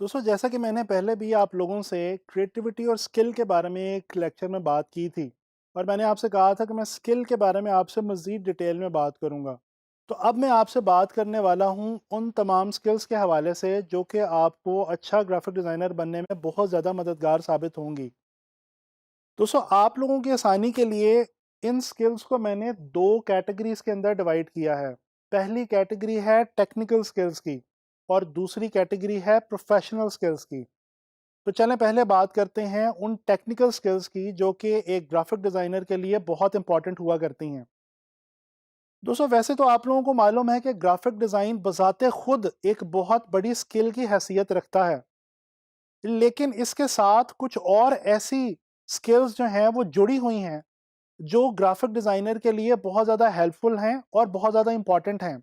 दोस्तों, जैसा कि मैंने पहले भी आप लोगों से क्रिएटिविटी और स्किल के बारे में एक लेक्चर में बात की थी और मैंने आपसे कहा था कि मैं स्किल के बारे में आपसे मज़ीद डिटेल में बात करूंगा। तो अब मैं आपसे बात करने वाला हूं उन तमाम स्किल्स के हवाले से जो कि आपको अच्छा ग्राफिक डिज़ाइनर बनने में बहुत ज़्यादा मददगार साबित होंगी। दोस्तों, आप लोगों की आसानी के लिए इन स्किल्स को मैंने दो कैटेगरीज के अंदर डिवाइड किया है। पहली कैटेगरी है टेक्निकल स्किल्स की और दूसरी कैटेगरी है प्रोफेशनल स्किल्स की। तो चलें पहले बात करते हैं उन टेक्निकल स्किल्स की जो कि एक ग्राफिक डिज़ाइनर के लिए बहुत इंपॉर्टेंट हुआ करती हैं। दोस्तों, वैसे तो आप लोगों को मालूम है कि ग्राफिक डिज़ाइन बज़ाते खुद एक बहुत बड़ी स्किल की हैसियत रखता है, लेकिन इसके साथ कुछ और ऐसी स्किल्स जो हैं वो जुड़ी हुई हैं जो ग्राफिक डिज़ाइनर के लिए बहुत ज़्यादा हेल्पफुल हैं और बहुत ज़्यादा इंपॉर्टेंट हैं।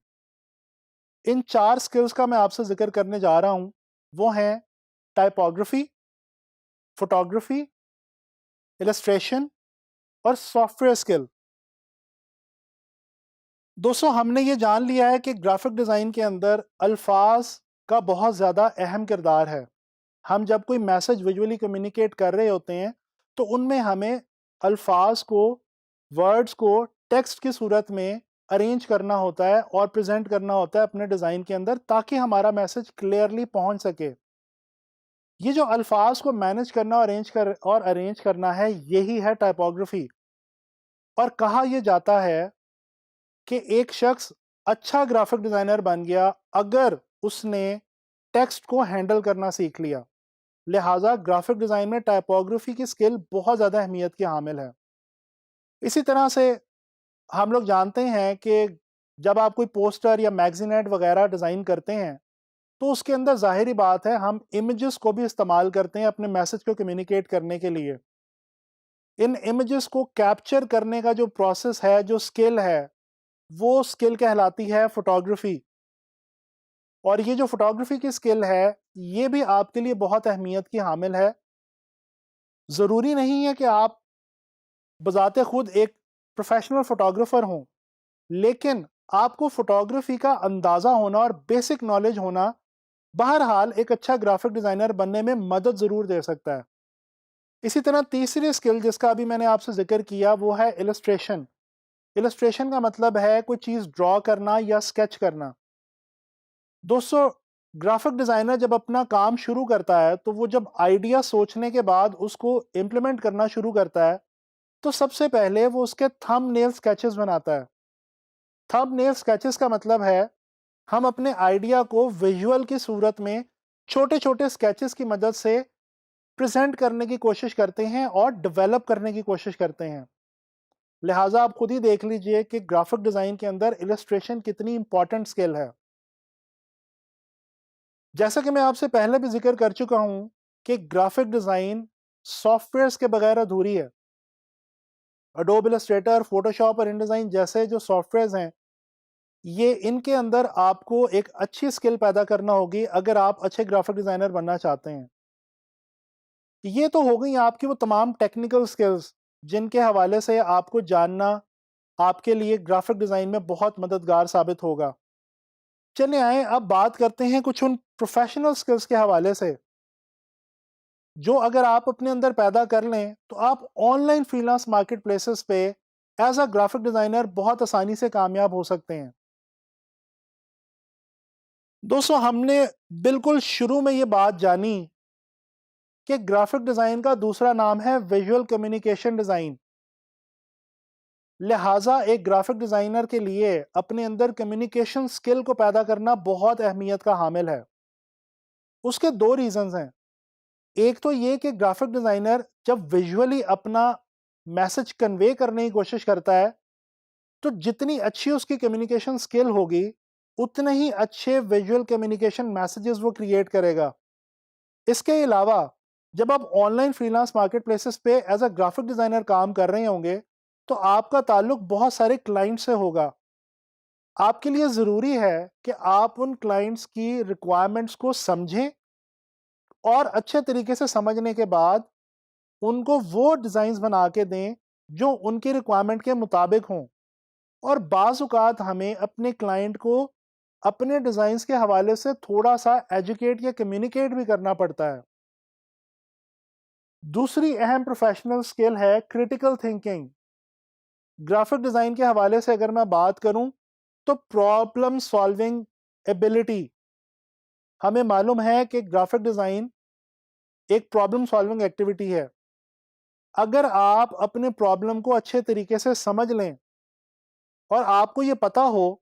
इन चार स्किल्स का मैं आपसे जिक्र करने जा रहा हूँ। वो हैं टाइपोग्राफी, फोटोग्राफी, इलस्ट्रेशन और सॉफ्टवेयर स्किल। दोस्तों, हमने ये जान लिया है कि ग्राफिक डिज़ाइन के अंदर अल्फाज का बहुत ज़्यादा अहम किरदार है। हम जब कोई मैसेज विजुअली कम्युनिकेट कर रहे होते हैं तो उनमें हमें अल्फाज को, वर्ड्स को टेक्स्ट की सूरत में अरेंज करना होता है और प्रेजेंट करना होता है अपने डिज़ाइन के अंदर, ताकि हमारा मैसेज क्लियरली पहुंच सके। ये जो अल्फाज को मैनेज करना और अरेंज करना है, यही है टाइपोग्राफी। और कहा यह जाता है कि एक शख्स अच्छा ग्राफिक डिज़ाइनर बन गया अगर उसने टेक्स्ट को हैंडल करना सीख लिया। लिहाजा ग्राफिक डिज़ाइन में टाइपोग्राफी की स्किल बहुत ज़्यादा अहमियत की हामिल है। इसी तरह से हम लोग जानते हैं कि जब आप कोई पोस्टर या मैगजीन एड वगैरह डिज़ाइन करते हैं तो उसके अंदर ज़ाहिरी बात है हम इमेजेस को भी इस्तेमाल करते हैं अपने मैसेज को कम्युनिकेट करने के लिए। इन इमेजेस को कैप्चर करने का जो प्रोसेस है, जो स्किल है, वो स्किल कहलाती है फोटोग्राफी। और ये जो फोटोग्राफी की स्किल है, ये भी आपके लिए बहुत अहमियत की हामिल है। ज़रूरी नहीं है कि आप बज़ाते खुद एक प्रोफेशनल फोटोग्राफर हों, लेकिन आपको फोटोग्राफी का अंदाज़ा होना और बेसिक नॉलेज होना बहरहाल एक अच्छा ग्राफिक डिज़ाइनर बनने में मदद ज़रूर दे सकता है। इसी तरह तीसरी स्किल जिसका अभी मैंने आपसे जिक्र किया वो है इलस्ट्रेशन। इलस्ट्रेशन का मतलब है कोई चीज़ ड्रॉ करना या स्केच करना। दोस्तों, ग्राफिक डिज़ाइनर जब अपना काम शुरू करता है तो वो जब आइडिया सोचने के बाद उसको इम्प्लीमेंट करना शुरू करता है तो सबसे पहले वो उसके थंबनेल स्केचेस बनाता है। थंबनेल स्केचेस का मतलब है हम अपने आइडिया को विजुअल की सूरत में छोटे छोटे स्केचेस की मदद से प्रेजेंट करने की कोशिश करते हैं और डेवलप करने की कोशिश करते हैं। लिहाजा आप खुद ही देख लीजिए कि ग्राफिक डिज़ाइन के अंदर इलस्ट्रेशन कितनी इंपॉर्टेंट स्किल है। जैसा कि मैं आपसे पहले भी जिक्र कर चुका हूं कि ग्राफिक डिज़ाइन सॉफ्टवेयर्स के बगैर अधूरी है। अडोब इलस्ट्रेटर, फोटोशॉप और इनडिज़ाइन जैसे जो सॉफ्टवेयर्स हैं, ये इनके अंदर आपको एक अच्छी स्किल पैदा करना होगी अगर आप अच्छे ग्राफिक डिज़ाइनर बनना चाहते हैं। ये तो हो गई आपकी वो तमाम टेक्निकल स्किल्स जिनके हवाले से आपको जानना आपके लिए ग्राफिक डिज़ाइन में बहुत मददगार साबित होगा। चलिए आए अब बात करते हैं कुछ उन प्रोफेशनल स्किल्स के हवाले से जो अगर आप अपने अंदर पैदा कर लें तो आप ऑनलाइन फ्रीलांस मार्केट प्लेसेस पे एज अ ग्राफिक डिज़ाइनर बहुत आसानी से कामयाब हो सकते हैं। दोस्तों, हमने बिल्कुल शुरू में ये बात जानी कि ग्राफिक डिज़ाइन का दूसरा नाम है विजुअल कम्युनिकेशन डिज़ाइन। लिहाजा एक ग्राफिक डिज़ाइनर के लिए अपने अंदर कम्युनिकेशन स्किल को पैदा करना बहुत अहमियत का हामिल है। उसके दो रीज़न्स हैं। एक तो ये कि ग्राफिक डिज़ाइनर जब विजुअली अपना मैसेज कन्वे करने की कोशिश करता है तो जितनी अच्छी उसकी कम्युनिकेशन स्किल होगी उतने ही अच्छे विजुअल कम्युनिकेशन मैसेजेस वो क्रिएट करेगा। इसके अलावा जब आप ऑनलाइन फ्रीलांस मार्केट प्लेसेस पे एज अ ग्राफिक डिज़ाइनर काम कर रहे होंगे तो आपका ताल्लुक बहुत सारे क्लाइंट से होगा। आपके लिए ज़रूरी है कि आप उन क्लाइंट्स की रिक्वायरमेंट्स को समझें और अच्छे तरीके से समझने के बाद उनको वो डिज़ाइंस बना के दें जो उनकी रिक्वायरमेंट के मुताबिक हों। और बाज़ औक़ात हमें अपने क्लाइंट को اپنے ڈیزائنز کے حوالے سے تھوڑا سا ایجوکیٹ یا کمیونیکیٹ بھی کرنا پڑتا ہے۔ دوسری اہم پروفیشنل سکل ہے کریٹیکل تھنکنگ۔ گرافک ڈیزائن کے حوالے سے اگر میں بات کروں تو پرابلم سالونگ ایبلٹی، ہمیں معلوم ہے کہ گرافک ڈیزائن ایک پرابلم سالونگ ایکٹیویٹی ہے۔ اگر آپ اپنے پرابلم کو اچھے طریقے سے سمجھ لیں اور آپ کو یہ پتا ہو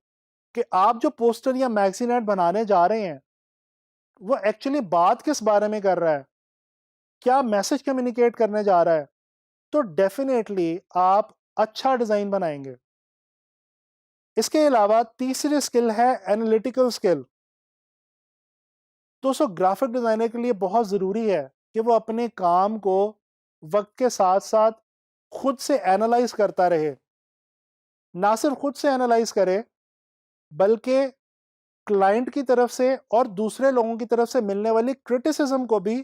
کہ آپ جو پوسٹر یا میگزین ایڈ بنانے جا رہے ہیں وہ ایکچولی بات کس بارے میں کر رہا ہے، کیا میسج کمیونیکیٹ کرنے جا رہا ہے، تو ڈیفینیٹلی آپ اچھا ڈیزائن بنائیں گے۔ اس کے علاوہ تیسری سکل ہے اینالیٹیکل سکل۔ دوستو گرافک ڈیزائنر کے لیے بہت ضروری ہے کہ وہ اپنے کام کو وقت کے ساتھ ساتھ خود سے اینالائز کرتا رہے، نہ صرف خود سے اینالائز کرے بلکہ کلائنٹ کی طرف سے اور دوسرے لوگوں کی طرف سے ملنے والی کرٹیسزم کو بھی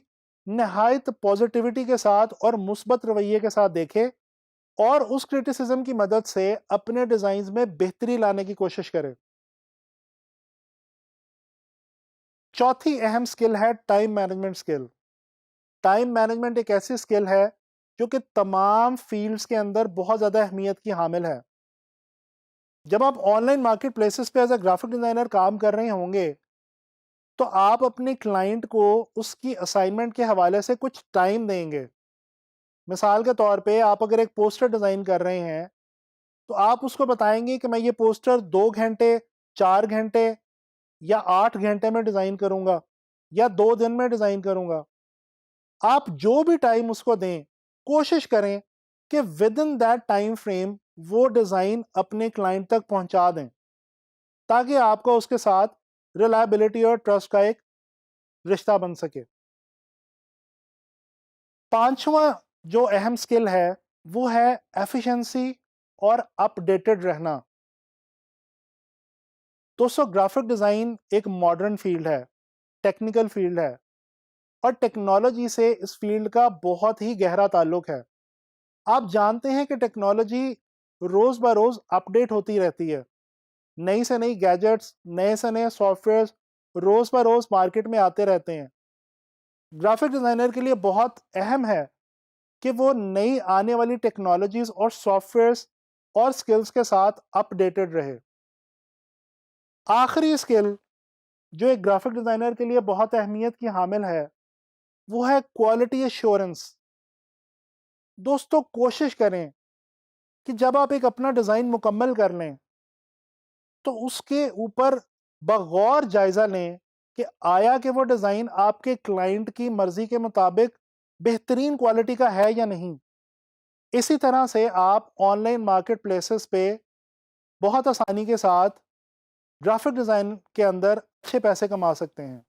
نہایت پازیٹیوٹی کے ساتھ اور مثبت رویے کے ساتھ دیکھے اور اس کرٹیسزم کی مدد سے اپنے ڈیزائنز میں بہتری لانے کی کوشش کرے۔ چوتھی اہم سکل ہے ٹائم مینجمنٹ سکل۔ ٹائم مینجمنٹ ایک ایسی سکل ہے جو کہ تمام فیلڈز کے اندر بہت زیادہ اہمیت کی حامل ہے۔ جب آپ آن لائن مارکیٹ پلیسز پہ ایز اے گرافک ڈیزائنر کام کر رہے ہوں گے تو آپ اپنے کلائنٹ کو اس کی اسائنمنٹ کے حوالے سے کچھ ٹائم دیں گے۔ مثال کے طور پہ آپ اگر ایک پوسٹر ڈیزائن کر رہے ہیں تو آپ اس کو بتائیں گے کہ میں یہ پوسٹر 2 گھنٹے، 4 گھنٹے یا 8 گھنٹے میں ڈیزائن کروں گا یا 2 دن میں ڈیزائن کروں گا۔ آپ جو بھی ٹائم اس کو دیں کوشش کریں کہ with in that time frame وہ ڈیزائن اپنے کلائنٹ تک پہنچا دیں تاکہ آپ کو اس کے ساتھ ریلائبلٹی اور ٹرسٹ کا ایک رشتہ بن سکے۔ پانچواں جو اہم سکل ہے وہ ہے ایفیشنسی اور اپ ڈیٹڈ رہنا۔ دوستو گرافک ڈیزائن ایک ماڈرن فیلڈ ہے، ٹیکنیکل فیلڈ ہے اور ٹیکنالوجی سے اس فیلڈ کا بہت ہی گہرا تعلق ہے۔ آپ جانتے ہیں کہ ٹیکنالوجی روز بہ روز اپ ڈیٹ ہوتی رہتی ہے، نئی سے نئی گیجٹس، نئے سے نئے سافٹ ویئرز روز بہ روز مارکیٹ میں آتے رہتے ہیں۔ گرافک ڈیزائنر کے لیے بہت اہم ہے کہ وہ نئی آنے والی ٹیکنالوجیز اور سافٹ ویئرز اور سکلز کے ساتھ اپ ڈیٹڈ رہے۔ آخری سکل جو ایک گرافک ڈیزائنر کے لیے بہت اہمیت کی حامل ہے وہ ہے کوالٹی ایشورنس۔ دوستو کوشش کریں کہ جب آپ ایک اپنا ڈیزائن مکمل کر لیں تو اس کے اوپر بغور جائزہ لیں کہ آیا کہ وہ ڈیزائن آپ کے کلائنٹ کی مرضی کے مطابق بہترین کوالٹی کا ہے یا نہیں۔ اسی طرح سے آپ آن لائن مارکیٹ پلیسز پہ بہت آسانی کے ساتھ گرافک ڈیزائن کے اندر اچھے پیسے کما سکتے ہیں۔